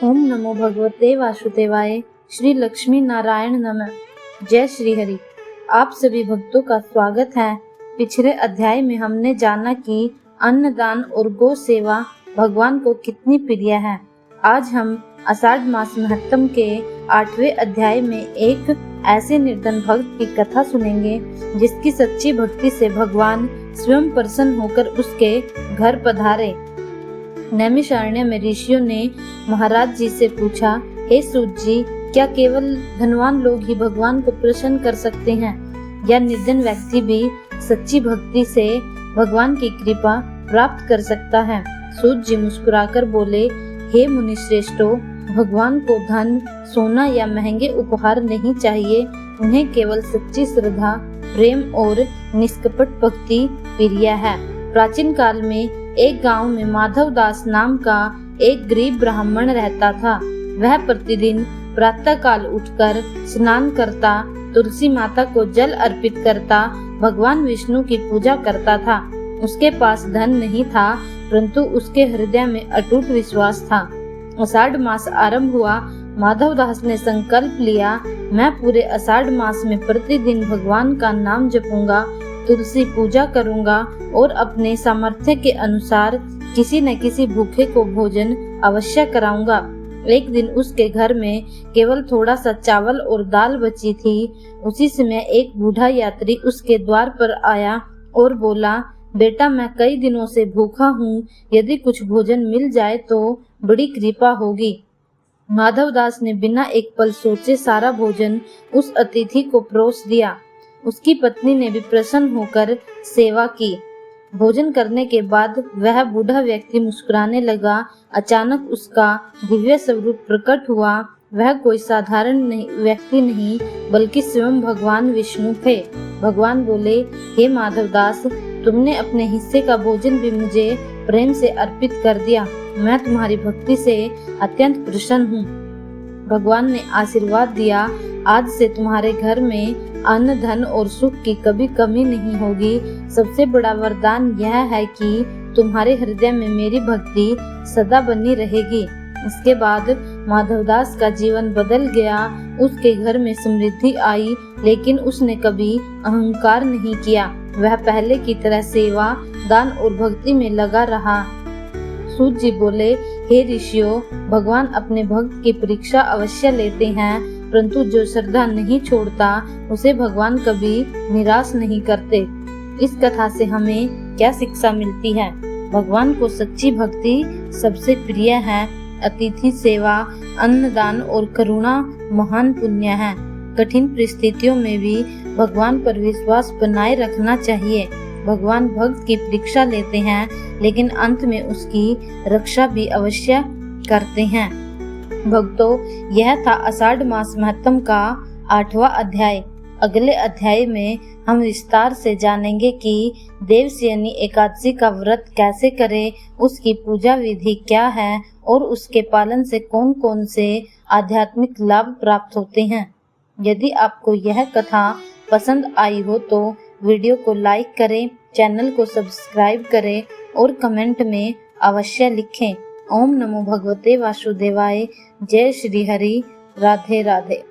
ओम नमो भगवते वासुदेवाय। श्री लक्ष्मी नारायण नमः। जय श्री हरि। आप सभी भक्तों का स्वागत है। पिछले अध्याय में हमने जाना कि अन्नदान और गौ सेवा भगवान को कितनी प्रिय है। आज हम आषाढ़ मास महत्तम के 8वें अध्याय में एक ऐसे निर्धन भक्त की कथा सुनेंगे जिसकी सच्ची भक्ति से भगवान स्वयं प्रसन्न होकर उसके घर पधारे। नैमिषारण्य में ऋषियों ने महाराज जी से पूछा, हे सूत जी, क्या केवल धनवान लोग ही भगवान को प्रसन्न कर सकते हैं या निर्धन व्यक्ति भी सच्ची भक्ति से भगवान की कृपा प्राप्त कर सकता है? सूत जी मुस्कुराकर बोले, हे मुनि श्रेष्ठों, भगवान को धन, सोना या महंगे उपहार नहीं चाहिए। उन्हें केवल सच्ची श्रद्धा, प्रेम और निष्कपट भक्ति प्रिय है। प्राचीन काल में एक गांव में माधव दास नाम का एक गरीब ब्राह्मण रहता था। वह प्रतिदिन प्रातः काल उठकर स्नान करता, तुलसी माता को जल अर्पित करता, भगवान विष्णु की पूजा करता था। उसके पास धन नहीं था, परंतु उसके हृदय में अटूट विश्वास था। आषाढ़ मास आरंभ हुआ। माधव दास ने संकल्प लिया, मैं पूरे आषाढ़ मास में प्रतिदिन भगवान का नाम जपूंगा, तुलसी पूजा करूंगा और अपने सामर्थ्य के अनुसार किसी न किसी भूखे को भोजन अवश्य कराऊंगा। एक दिन उसके घर में केवल थोड़ा सा चावल और दाल बची थी। उसी समय एक बूढ़ा यात्री उसके द्वार पर आया और बोला, बेटा, मैं कई दिनों से भूखा हूँ, यदि कुछ भोजन मिल जाए तो बड़ी कृपा होगी। माधव दास ने बिना एक पल सोचे सारा भोजन उस अतिथि को परोस दिया। उसकी पत्नी ने भी प्रसन्न होकर सेवा की। भोजन करने के बाद वह बूढ़ा व्यक्ति मुस्कुराने लगा। अचानक उसका दिव्य स्वरूप प्रकट हुआ। वह कोई साधारण व्यक्ति नहीं, बल्कि स्वयं भगवान विष्णु थे। भगवान बोले, हे माधव दास, तुमने अपने हिस्से का भोजन भी मुझे प्रेम से अर्पित कर दिया। मैं तुम्हारी भक्ति से अत्यंत प्रसन्न हूँ। भगवान ने आशीर्वाद दिया, आज से तुम्हारे घर में अन्न, धन और सुख की कभी कमी नहीं होगी। सबसे बड़ा वरदान यह है कि तुम्हारे हृदय में मेरी भक्ति सदा बनी रहेगी। इसके बाद माधवदास का जीवन बदल गया। उसके घर में समृद्धि आई, लेकिन उसने कभी अहंकार नहीं किया। वह पहले की तरह सेवा, दान और भक्ति में लगा रहा। सूत जी बोले, हे ऋषियों, भगवान अपने भक्त की परीक्षा अवश्य लेते हैं, परंतु जो श्रद्धा नहीं छोड़ता उसे भगवान कभी निराश नहीं करते। इस कथा से हमें क्या शिक्षा मिलती है? भगवान को सच्ची भक्ति सबसे प्रिय है। अतिथि सेवा, अन्नदान और करुणा महान पुण्य है। कठिन परिस्थितियों में भी भगवान पर विश्वास बनाए रखना चाहिए। भगवान भक्त की परीक्षा लेते हैं, लेकिन अंत में उसकी रक्षा भी अवश्य करते हैं। भक्तों, यह था आषाढ़ मास महत्तम का 8वां अध्याय। अगले अध्याय में हम विस्तार से जानेंगे कि देवशयनी एकादशी का व्रत कैसे करें, उसकी पूजा विधि क्या है और उसके पालन से कौन कौन से आध्यात्मिक लाभ प्राप्त होते हैं। यदि आपको यह कथा पसंद आई हो तो वीडियो को लाइक करें, चैनल को सब्सक्राइब करें और कमेंट में अवश्य लिखें। ओम नमो भगवते वासुदेवाय। जय श्री हरि। राधे राधे।